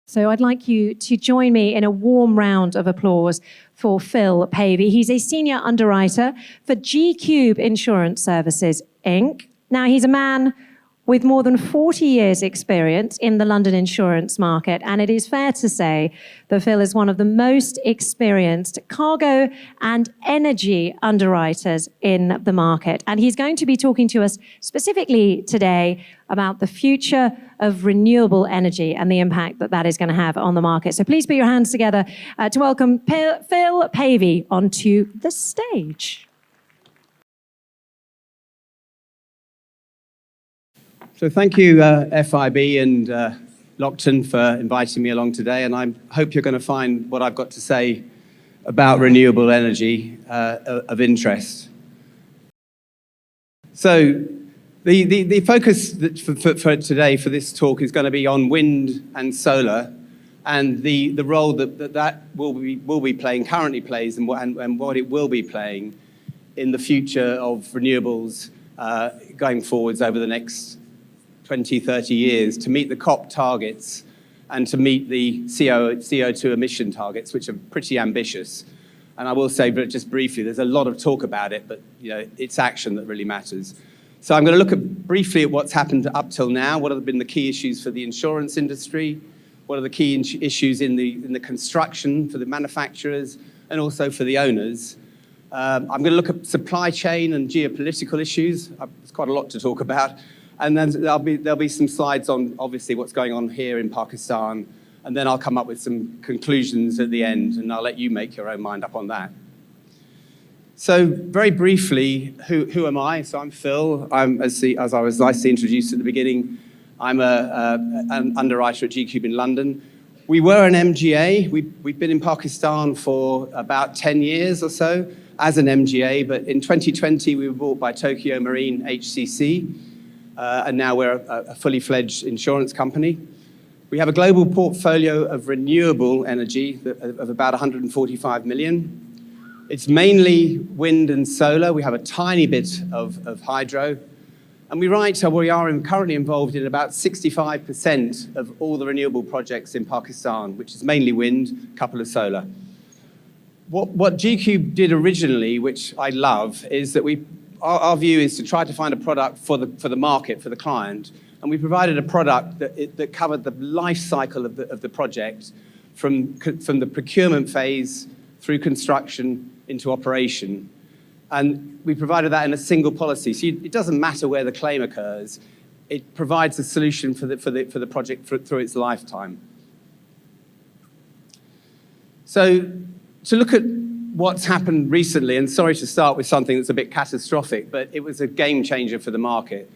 So I'd like you to join me in a warm round of applause for Phil Pavey. He's a senior underwriter for G-Cube Insurance Services, Inc. Now, he's a man with more than 40 years' experience in the London insurance market, and it is fair to say that Phil is one of the most experienced cargo and energy underwriters in the market. And he's going to be talking to us specifically today about the future of renewable energy and the impact that that is going to have on the market. So please put your hands together to welcome Phil Pavey onto the stage. So thank you, FIB and LOCKTON for inviting me along today, and I hope you're going to find what I've got to say about renewable energy of interest. So the focus for today for this talk is going to be on wind and solar and the role that will be playing, currently plays, and what it will be playing in the future of renewables going forwards over the next 20, 30 years to meet the COP targets and to meet the CO2 emission targets, which are pretty ambitious. And I will say, but just briefly, there's a lot of talk about it, but it's action that really matters. So I'm going to look briefly at what's happened up till now. What have been the key issues for the insurance industry? What are the key issues in the construction for the manufacturers and also for the owners? I'm going to look at supply chain and geopolitical issues. There's quite a lot to talk about. And then there'll be some slides on, obviously, what's going on here in Pakistan. And then I'll come up with some conclusions at the end, and I'll let you make your own mind up on that. So very briefly, who am I? So I'm Phil. As I was nicely introduced at the beginning, I'm an underwriter at G-Cube in London. We were an MGA. We've been in Pakistan for about 10 years or so as an MGA, but in 2020, we were bought by Tokyo Marine HCC. And now we're a fully fledged insurance company. We have a global portfolio of renewable energy of about 145 million. It's mainly wind and solar. We have a tiny bit of hydro. And we are currently involved in about 65% of all the renewable projects in Pakistan, which is mainly wind, a couple of solar. What G-Cube did originally, which I love, is that our view is to try to find a product for the market, for the client, and we provided a product that covered the life cycle of the project from the procurement phase through construction into operation. And we provided that in a single policy. So it doesn't matter where the claim occurs. It provides a solution for the project through its lifetime. So to look at what's happened recently, and sorry to start with something that's a bit catastrophic, but it was a game changer for the market.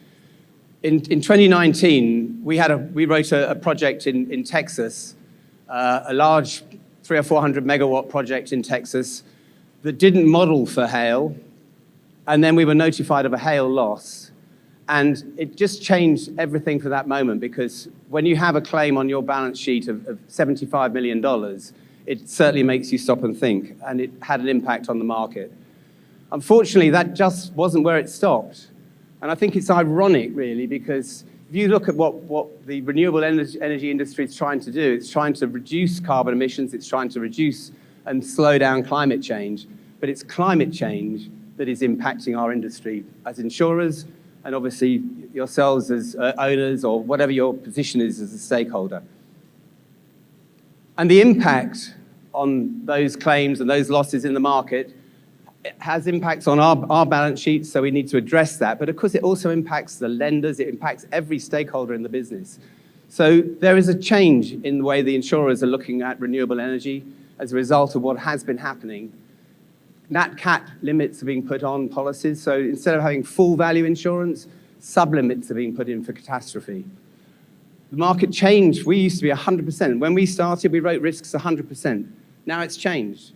In 2019, we wrote a project in Texas, a large 300 or 400 megawatt project in Texas that didn't model for hail, and then we were notified of a hail loss. And it just changed everything for that moment, because when you have a claim on your balance sheet of $75 million, it certainly makes you stop and think, and it had an impact on the market. Unfortunately, that just wasn't where it stopped. And I think it's ironic, really, because if you look at what the renewable energy industry is trying to do, it's trying to reduce carbon emissions, it's trying to reduce and slow down climate change, but it's climate change that is impacting our industry as insurers, and obviously yourselves as owners, or whatever your position is as a stakeholder. And the impact on those claims and those losses in the market, it has impacts on our balance sheets, so we need to address that. But of course, it also impacts the lenders, it impacts every stakeholder in the business. So there is a change in the way the insurers are looking at renewable energy as a result of what has been happening. Nat Cat limits are being put on policies, so instead of having full value insurance, sub-limits are being put in for catastrophe. The market changed. We used to be 100%. When we started, we wrote risks 100%. Now it's changed.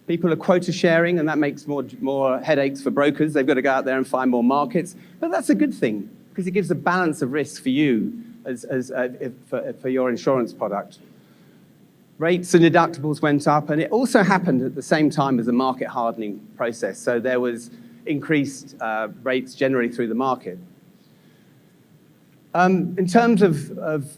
People are quota sharing, and that makes more headaches for brokers. They've got to go out there and find more markets. But that's a good thing, because it gives a balance of risk for you for your insurance product. Rates and deductibles went up, and it also happened at the same time as the market hardening process. So there was increased rates generally through the market. In terms of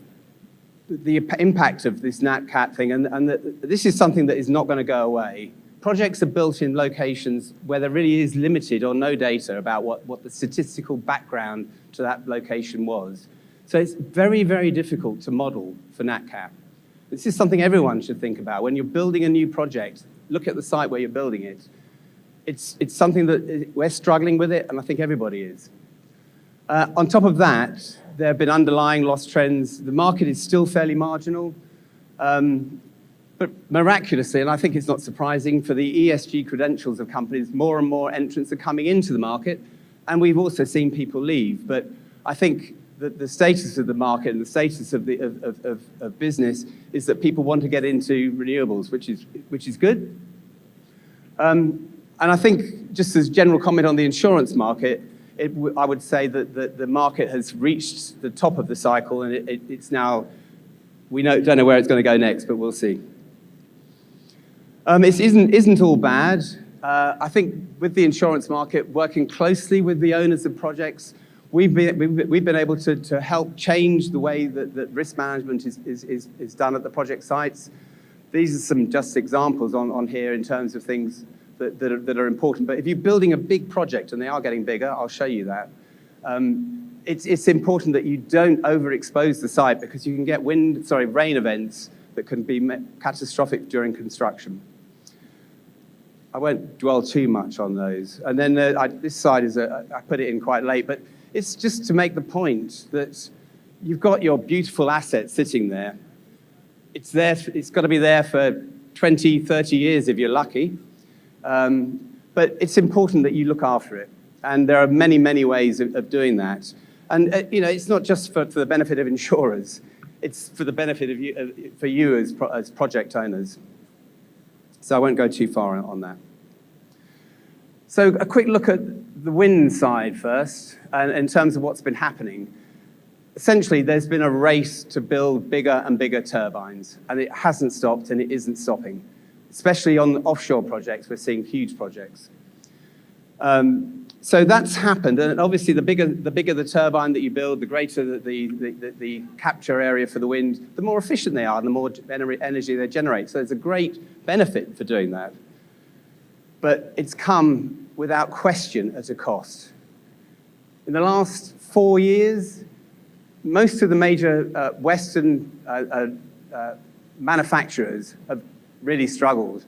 the impact of this Nat Cat thing, and this is something that is not going to go away. Projects are built in locations where there really is limited or no data about what the statistical background to that location was. So it's very, very difficult to model for Nat Cat. This is something everyone should think about. When you're building a new project, look at the site where you're building it. It's something that we're struggling with it, and I think everybody is. On top of that, there have been underlying loss trends. The market is still fairly marginal. But miraculously, and I think it's not surprising, for the ESG credentials of companies, more and more entrants are coming into the market, and we've also seen people leave. But I think that the status of the market and the status of business is that people want to get into renewables, which is good. And I think, just as general comment on the insurance market, I would say that the market has reached the top of the cycle, and it's now, don't know where it's going to go next, but we'll see. It isn't all bad. I think with the insurance market, working closely with the owners of projects, we've been able to help change the way that risk management is done at the project sites. These are some just examples on here in terms of things that are important. But if you're building a big project, and they are getting bigger, I'll show you that, it's important that you don't overexpose the site, because you can get rain events that can be catastrophic during construction. I won't dwell too much on those. And then this side I put it in quite late, but it's just to make the point that you've got your beautiful asset sitting there. It's there, it's got to be there for 20, 30 years if you're lucky. But it's important that you look after it. And there are many, many ways of doing that. And it's not just for the benefit of insurers. It's for the benefit of you as project owners. So I won't go too far on that. So a quick look at the wind side first, and in terms of what's been happening. Essentially, there's been a race to build bigger and bigger turbines, and it hasn't stopped, and it isn't stopping. Especially on offshore projects, we're seeing huge projects. So that's happened, and obviously the bigger the turbine that you build, the greater the capture area for the wind, the more efficient they are, and the more energy they generate. So there's a great benefit for doing that. But it's come without question at a cost. In the last 4 years, most of the major Western manufacturers have really struggled.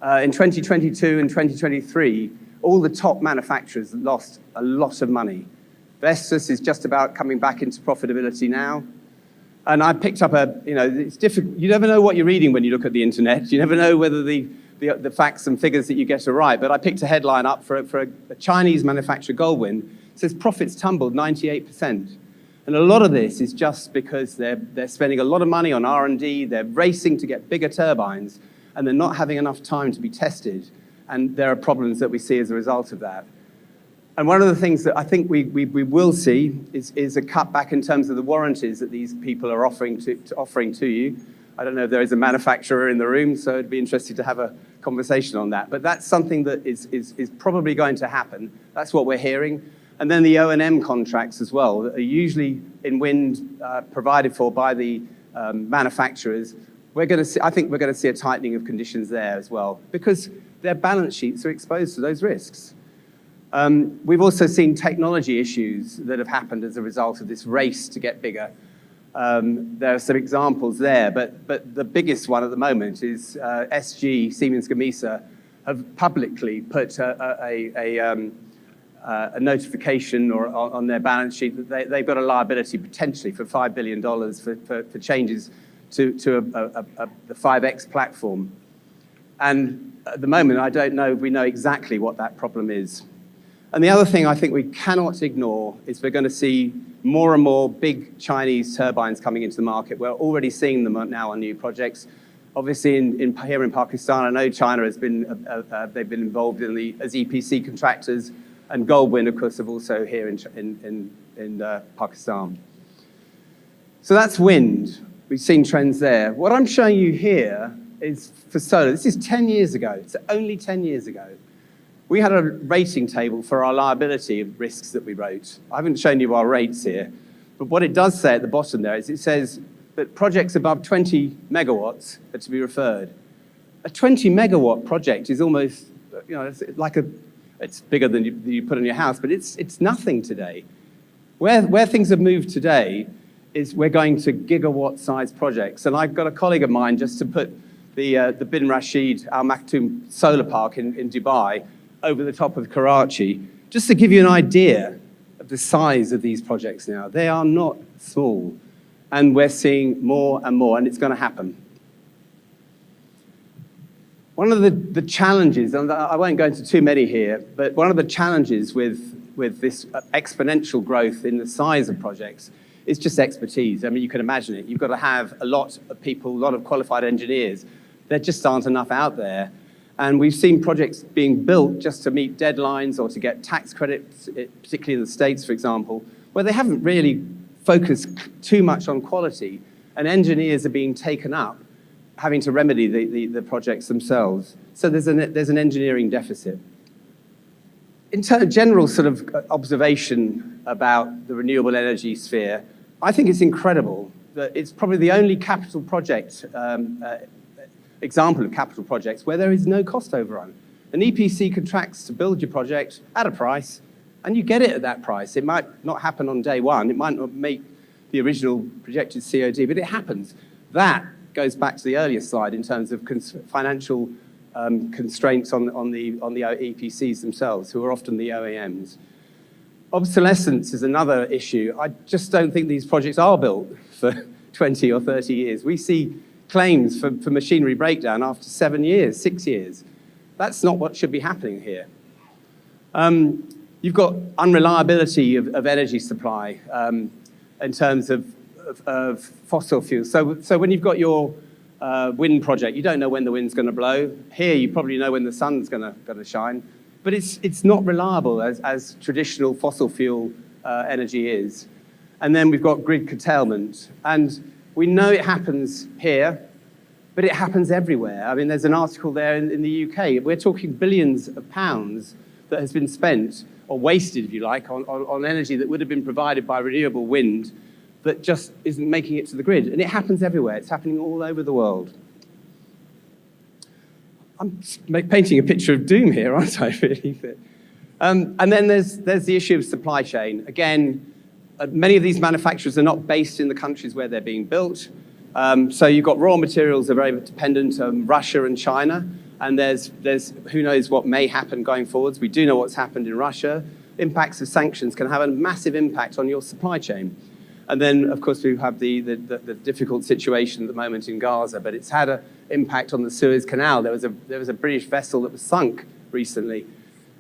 In 2022 and 2023, all the top manufacturers lost a lot of money. Vestas is just about coming back into profitability now. And I picked up it's difficult. You never know what you're reading when you look at the internet. You never know whether the facts and figures that you get are right. But I picked a headline up for a Chinese manufacturer, Goldwind. It says profits tumbled 98%. And a lot of this is just because they're spending a lot of money on R&D, they're racing to get bigger turbines, and they're not having enough time to be tested. And there are problems that we see as a result of that. And one of the things that I think we will see is a cutback in terms of the warranties that these people are offering to you. I don't know if there is a manufacturer in the room, so it'd be interesting to have a conversation on that. But that's something that is probably going to happen. That's what we're hearing. And then the O&M contracts as well, that are usually in wind provided for by the manufacturers. I think we're going to see a tightening of conditions there as well, because their balance sheets are exposed to those risks. We've also seen technology issues that have happened as a result of this race to get bigger. There are some examples there, but the biggest one at the moment is SG, Siemens Gamesa, have publicly put a notification on their balance sheet that they've got a liability potentially for $5 billion for changes to the 5X platform. And at the moment, I don't know if we know exactly what that problem is. And the other thing I think we cannot ignore is we're going to see more and more big Chinese turbines coming into the market. We're already seeing them now on new projects. Obviously, here in Pakistan, I know China has been, they've been involved as EPC contractors, and Goldwind, of course, are also here in Pakistan. So that's wind. We've seen trends there. What I'm showing you here is for solar. This is 10 years ago. It's only 10 years ago. We had a rating table for our liability risks that we wrote. I haven't shown you our rates here, but what it does say at the bottom there is it says that projects above 20 megawatts are to be referred. A 20 megawatt project is almost, it's like it's bigger than you put in your house, but it's nothing today. Where things have moved today is we're going to gigawatt-sized projects. And I've got a colleague of mine just to put the Bin Rashid Al Maktoum solar park in Dubai over the top of Karachi, just to give you an idea of the size of these projects now. They are not small, and we're seeing more and more, and it's going to happen. One of the challenges, and I won't go into too many here, but one of the challenges with this exponential growth in the size of projects is just expertise. I mean, you can imagine it. You've got to have a lot of people, a lot of qualified engineers. There just aren't enough out there. And we've seen projects being built just to meet deadlines or to get tax credits, particularly in the States, for example, where they haven't really focused too much on quality, and engineers are being taken up having to remedy the projects themselves. So there's an engineering deficit. In terms of general sort of observation about the renewable energy sphere, I think it's incredible that it's probably the only capital project example of capital projects where there is no cost overrun. An EPC contracts to build your project at a price, and you get it at that price. It might not happen on day one. It might not make the original projected COD, but it happens. That goes back to the earlier slide in terms of financial constraints on the EPCs themselves, who are often the OEMs. Obsolescence is another issue. I just don't think these projects are built for 20 or 30 years. We see claims for machinery breakdown after 7 years, 6 years. That's not what should be happening here. You've got unreliability of energy supply in terms of fossil fuels. So when you've got your wind project, you don't know when the wind's going to blow. Here, you probably know when the sun's going to shine. But it's not reliable as traditional fossil fuel energy is. And then we've got grid curtailment. And we know it happens here, but it happens everywhere. I mean, there's an article there in the UK. We're talking billions of pounds that has been spent, or wasted, if you like, on energy that would have been provided by renewable wind that just isn't making it to the grid. And it happens everywhere. It's happening all over the world. I'm painting a picture of doom here, aren't I, really? And then there's the issue of supply chain. Again, many of these manufacturers are not based in the countries where they're being built. So you've got raw materials that are very dependent on Russia and China. And there's who knows what may happen going forwards. We do know what's happened in Russia. Impacts of sanctions can have a massive impact on your supply chain. And then, of course, we have the difficult situation at the moment in Gaza, but it's had an impact on the Suez Canal. There was a British vessel that was sunk recently.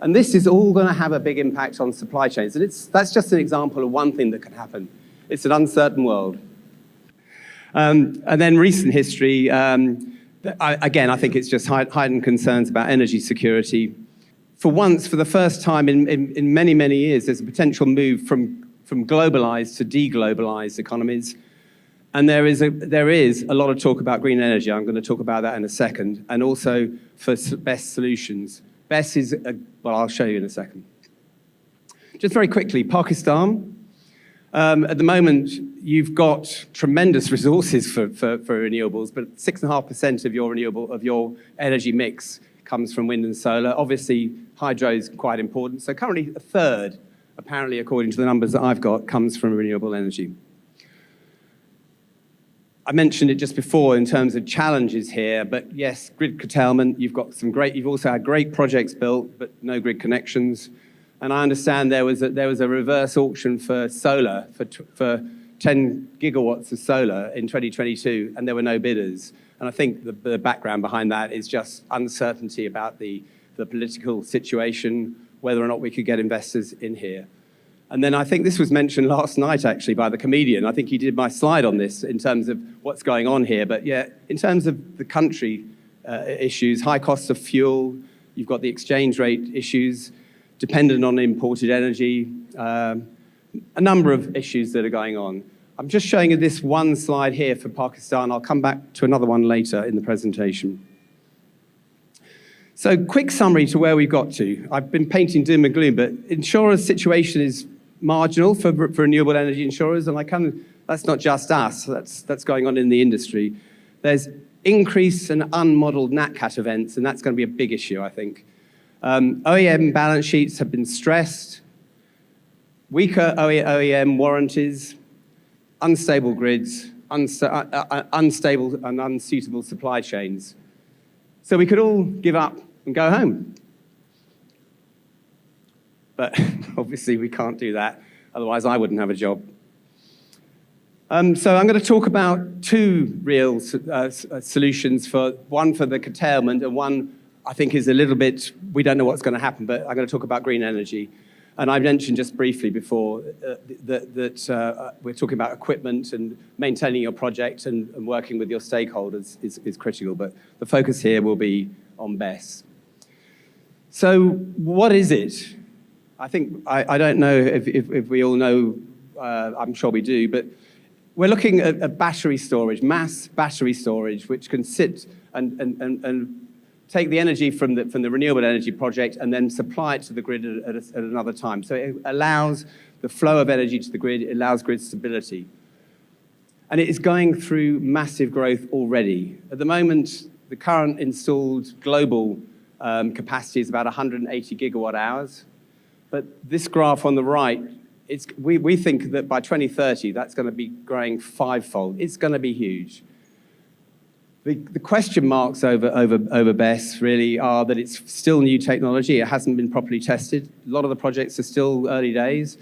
And this is all going to have a big impact on supply chains. And that's just an example of one thing that can happen. It's an uncertain world. And then recent history, again, I think it's just heightened concerns about energy security. For once, for the first time in many, many years, there's a potential move from globalized to deglobalized economies. And there is a lot of talk about green energy. I'm going to talk about that in a second. And also for best solutions. Best is, well, I'll show you in a second. Just very quickly, Pakistan. At the moment, you've got tremendous resources for renewables, but 6.5% of your energy mix comes from wind and solar. Obviously, hydro is quite important. So currently, a third, apparently, according to the numbers that I've got, comes from renewable energy. I mentioned it just before in terms of challenges here, but yes, grid curtailment. You've also had great projects built, but no grid connections. And I understand there was a reverse auction for solar, for 10 gigawatts of solar in 2022, and there were no bidders. And I think the background behind that is just uncertainty about the political situation, whether or not we could get investors in here. And then I think this was mentioned last night, actually, by the comedian. I think he did my slide on this in terms of what's going on here. But yeah, in terms of the country issues, high costs of fuel, you've got the exchange rate issues, dependent on imported energy, a number of issues that are going on. I'm just showing you this one slide here for Pakistan. I'll come back to another one later in the presentation. So quick summary to where we've got to. I've been painting doom and gloom, but insurers' situation is marginal for renewable energy insurers, and I can That's not just us, that's going on in the industry. There's increased and unmodeled NatCat events, and that's going to be a big issue, I think. OEM balance sheets have been stressed, weaker OEM warranties, unstable grids, unstable and unsuitable supply chains. So we could all give up and go home. But obviously we can't do that, otherwise I wouldn't have a job. So I'm going to talk about two real solutions, one for the curtailment and one I think is a little bit, we don't know what's going to happen, but I'm going to talk about green energy. And I mentioned just briefly before that we're talking about equipment and maintaining your project and working with your stakeholders is critical, but the focus here will be on BESS. So what is it? I think, I don't know if we all know, I'm sure we do, but we're looking at battery storage, mass battery storage, which can sit and take the energy from the renewable energy project and then supply it to the grid at another time. So it allows the flow of energy to the grid, it allows grid stability. And it is going through massive growth already. At the moment, the current installed global capacity is about 180 gigawatt hours. But this graph on the right, we think that by 2030, that's going to be growing fivefold. It's going to be huge. The question marks over BESS really are that it's still new technology. It hasn't been properly tested. A lot of the projects are still early days.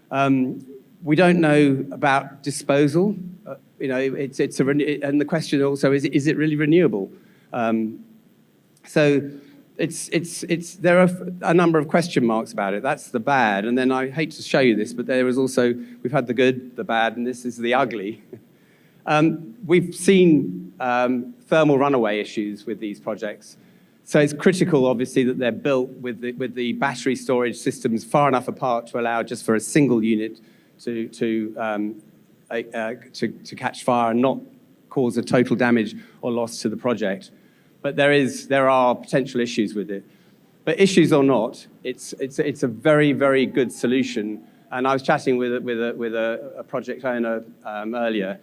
We don't know about disposal. And the question also is it really renewable? So there are a number of question marks about it. That's the bad. And then I hate to show you this, but there is also, we've had the good, the bad, and this is the ugly. We've seen thermal runaway issues with these projects. So it's critical, obviously, that they're built with the battery storage systems far enough apart to allow just for a single unit to catch fire and not cause a total damage or loss to the project. But there are potential issues with it. But issues or not, it's a very, very good solution. And I was chatting with a project owner earlier.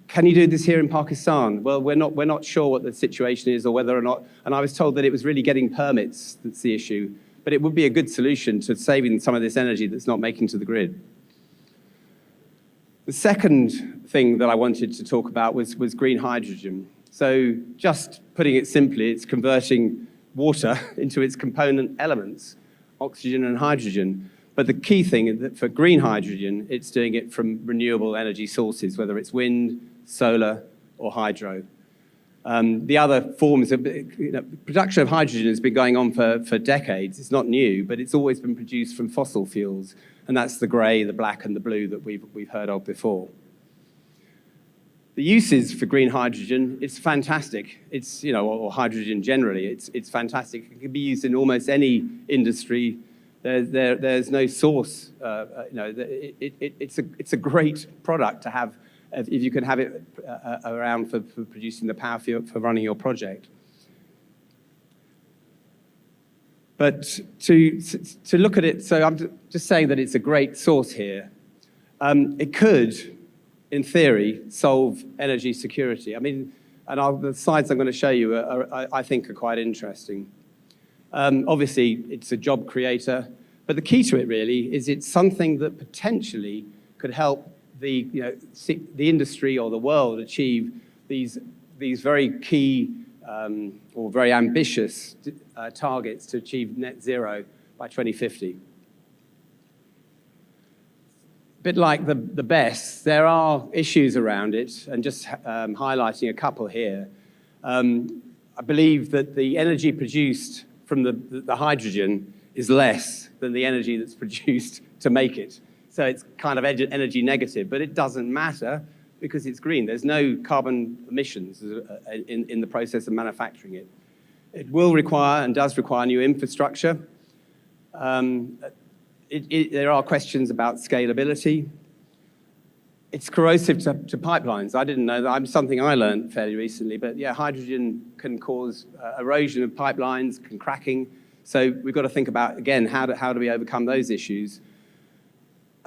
Can you do this here in Pakistan? Well, we're not sure what the situation is or whether or not, and I was told that it was really getting permits that's the issue, but it would be a good solution to saving some of this energy that's not making to the grid. The second thing that I wanted to talk about was green hydrogen. So just putting it simply, it's converting water into its component elements, oxygen and hydrogen. But the key thing is that for green hydrogen, it's doing it from renewable energy sources, whether it's wind, solar, or hydro. The other forms of production of hydrogen has been going on for decades. It's not new, but it's always been produced from fossil fuels, and that's the grey, the black, and the blue that we've heard of before. The uses for green hydrogen, it's fantastic. It's or hydrogen generally, it's fantastic. It can be used in almost any industry. There's no source. It's a great product to have if you can have it around for producing the power for running your project. But to look at it, so I'm just saying that it's a great source here. It could, in theory, solve energy security. I mean, and the slides I'm going to show you I think are quite interesting. Obviously, it's a job creator, but the key to it really is it's something that potentially could help the industry or the world achieve these very key or very ambitious targets to achieve net zero by 2050. A bit like the BESS, there are issues around it, and just highlighting a couple here. I believe that the energy produced from the hydrogen is less than the energy that's produced to make it. So it's kind of energy negative, but it doesn't matter because it's green. There's no carbon emissions in the process of manufacturing it. It will require and does require new infrastructure. There are questions about scalability. It's corrosive to pipelines. I didn't know that. Something I learned fairly recently, but yeah, hydrogen can cause erosion of pipelines, cracking. So we've got to think about, again, how do we overcome those issues?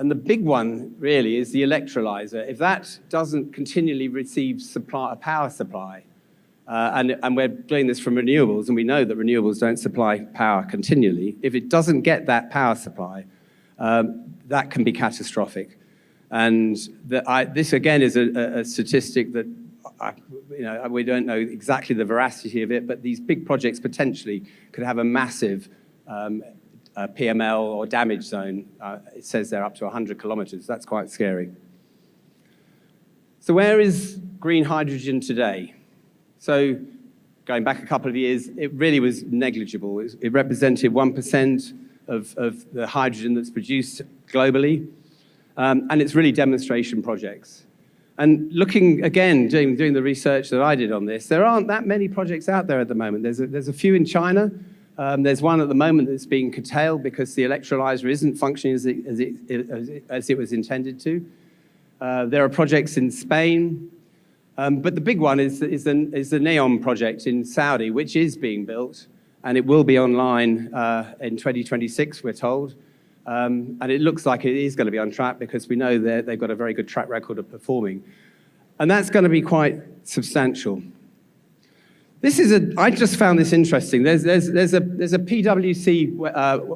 And the big one really is the electrolyzer. If that doesn't continually receive a power supply, and we're doing this from renewables, and we know that renewables don't supply power continually, if it doesn't get that power supply, that can be catastrophic. And this again is a statistic that we don't know exactly the veracity of it, but these big projects potentially could have a massive PML or damage zone. It says they're up to 100 kilometers. That's quite scary. So where is green hydrogen today? So going back a couple of years, it really was negligible. It represented 1% of the hydrogen that's produced globally. And it's really demonstration projects. And looking, again, doing the research that I did on this, there aren't that many projects out there at the moment. There's a few in China. There's one at the moment that's being curtailed because the electrolyzer isn't functioning as it was intended to. There are projects in Spain. But the big one is the NEOM project in Saudi, which is being built, and it will be online in 2026, we're told. And it looks like it is going to be on track because we know they've got a very good track record of performing. And that's going to be quite substantial. I just found this interesting. There's a PwC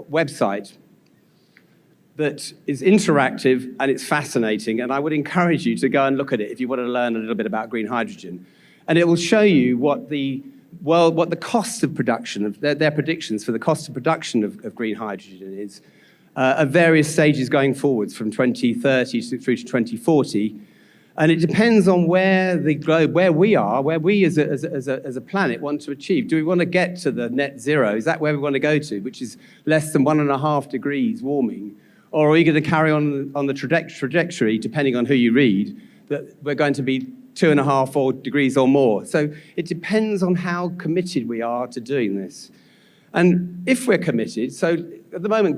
website that is interactive and it's fascinating, and I would encourage you to go and look at it if you want to learn a little bit about green hydrogen. And it will show you what the cost of production, of their predictions for the cost of production of green hydrogen is at various stages going forwards from 2030 through to 2040. And it depends on where the globe, where we as a planet want to achieve. Do we want to get to the net zero? Is that where we want to go to, which is less than 1.5 degrees warming? Or are we going to carry on the trajectory, depending on who you read, that we're going to be 2.5 degrees or more? So it depends on how committed we are to doing this. And if we're committed, so at the moment,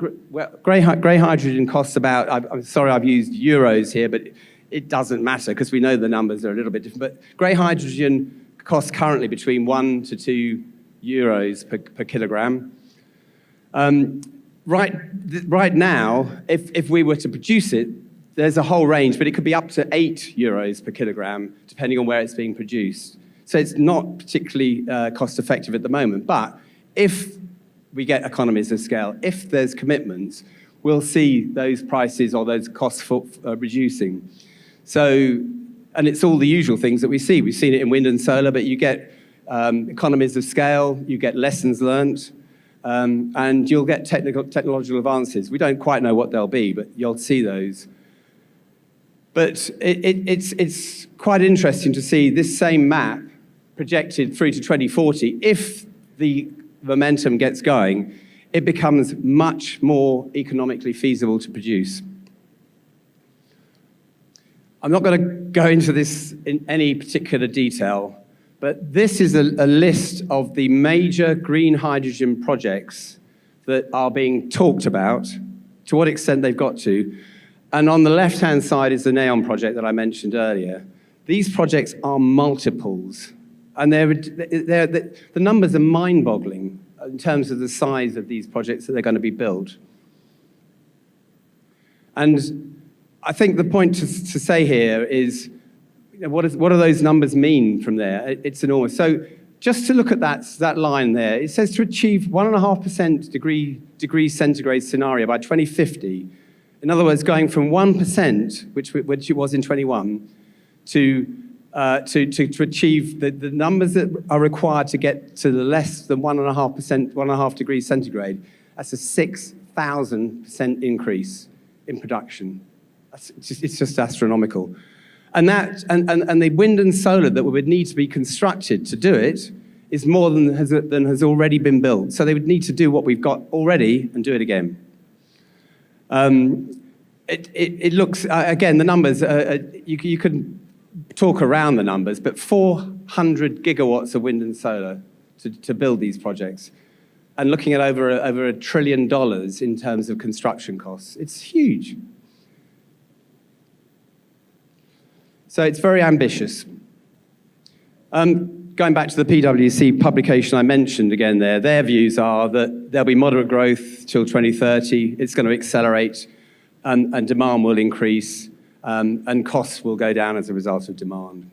grey hydrogen costs about, I'm sorry I've used euros here, but it doesn't matter because we know the numbers are a little bit different. But grey hydrogen costs currently between 1 to 2 euros per kilogram. Right now, if we were to produce it, there's a whole range, but it could be up to 8 euros per kilogram, depending on where it's being produced. So it's not particularly cost effective at the moment. But if we get economies of scale, if there's commitments, we'll see those prices or those costs reducing. So, and it's all the usual things that we see. We've seen it in wind and solar, but you get economies of scale, you get lessons learned, and you'll get technological advances. We don't quite know what they'll be, but you'll see those. But it's quite interesting to see this same map projected through to 2040. If the momentum gets going, it becomes much more economically feasible to produce. I'm not going to go into this in any particular detail, but this is a list of the major green hydrogen projects that are being talked about, to what extent they've got to. And on the left-hand side is the NEOM project that I mentioned earlier. These projects are multiples, and the numbers are mind-boggling in terms of the size of these projects that they're going to be built. And I think the point to say here is, what do those numbers mean from there? It's enormous. So just to look at that line there, it says to achieve 1.5% degree centigrade scenario by 2050. In other words, going from 1%, which it was in 21, to achieve the numbers that are required to get to the less than 1.5 degrees centigrade. That's a 6,000% increase in production. It's just astronomical. And the wind and solar that would need to be constructed to do it is more than has already been built. So they would need to do what we've got already and do it again. It looks, again, the numbers, you can talk around the numbers, but 400 gigawatts of wind and solar to build these projects. And looking at over $1 trillion in terms of construction costs. It's huge. So it's very ambitious. Going back to the PwC publication I mentioned again there, their views are that there'll be moderate growth till 2030. It's going to accelerate. and demand will increase, and costs will go down as a result of demand.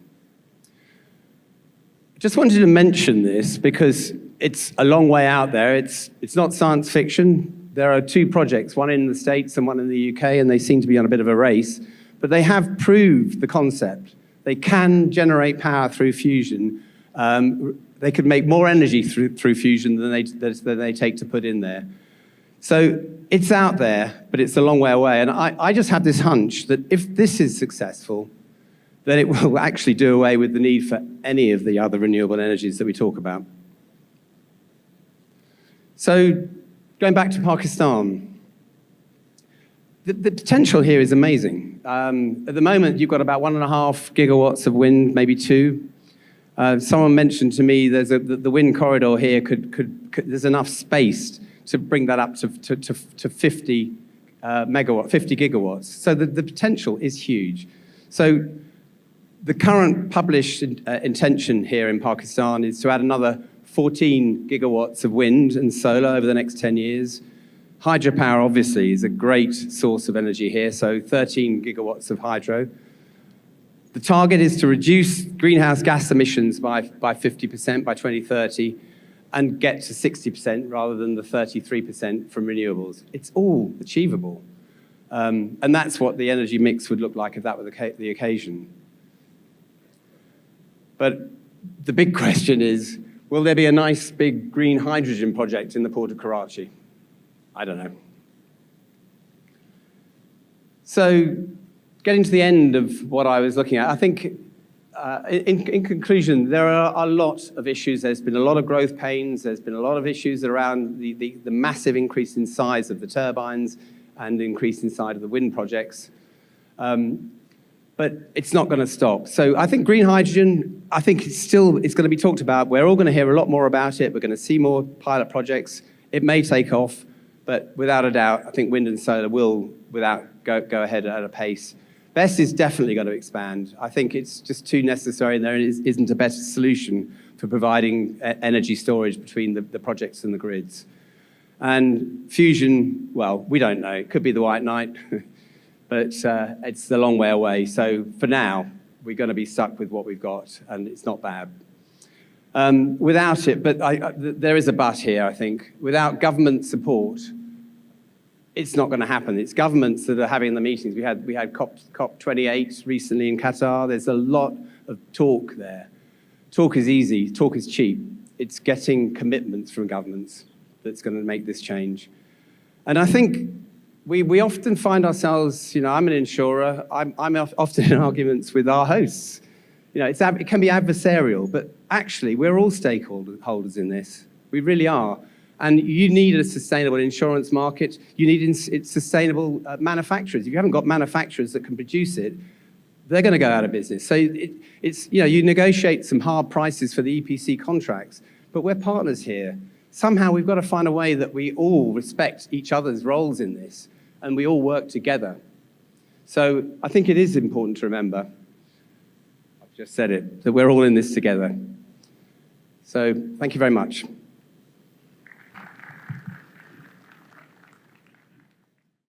Just wanted to mention this because it's a long way out there. It's not science fiction. There are 2 projects, one in the States and one in the UK, and they seem to be on a bit of a race, but they have proved the concept. They can generate power through fusion. They could make more energy through fusion than they take to put in there. So it's out there, but it's a long way away. And I just have this hunch that if this is successful, then it will actually do away with the need for any of the other renewable energies that we talk about. So going back to Pakistan, the potential here is amazing. At the moment, you've got about 1.5 gigawatts of wind, maybe 2. Someone mentioned to me the wind corridor here there's enough space to bring that up to 50 gigawatts. So the potential is huge. So the current published intention here in Pakistan is to add another 14 gigawatts of wind and solar over the next 10 years. Hydropower, obviously, is a great source of energy here, so 13 gigawatts of hydro. The target is to reduce greenhouse gas emissions by 50% by 2030 and get to 60% rather than the 33% from renewables. It's all achievable. And that's what the energy mix would look like if that were the occasion. But the big question is, will there be a nice big green hydrogen project in the port of Karachi? I don't know. So getting to the end of what I was looking at, I think in conclusion, there are a lot of issues. There's been a lot of growth pains. There's been a lot of issues around the massive increase in size of the turbines and the increase in size of the wind projects. But it's not going to stop. So I think green hydrogen, I think it's going to be talked about. We're all going to hear a lot more about it. We're going to see more pilot projects. It may take off, but without a doubt, I think wind and solar will go ahead at a pace. BESS is definitely going to expand. I think it's just too necessary, and there isn't a better solution for providing energy storage between the projects and the grids. And fusion, well, we don't know. It could be the white knight. But it's a long way away. So for now, we're going to be stuck with what we've got, and it's not bad. Without it, but there is a but here, I think. Without government support, it's not going to happen. It's governments that are having the meetings. We had COP28 recently in Qatar. There's a lot of talk there. Talk is easy. Talk is cheap. It's getting commitments from governments that's going to make this change. And I think we often find ourselves, I'm an insurer, I'm often in arguments with our hosts. It can be adversarial, but actually we're all stakeholders in this. We really are. And you need a sustainable insurance market. You need sustainable manufacturers. If you haven't got manufacturers that can produce it, they're going to go out of business. So you negotiate some hard prices for the EPC contracts, but we're partners here. Somehow we've got to find a way that we all respect each other's roles in this, and we all work together. So I think it is important to remember, I've just said it, that we're all in this together. So thank you very much.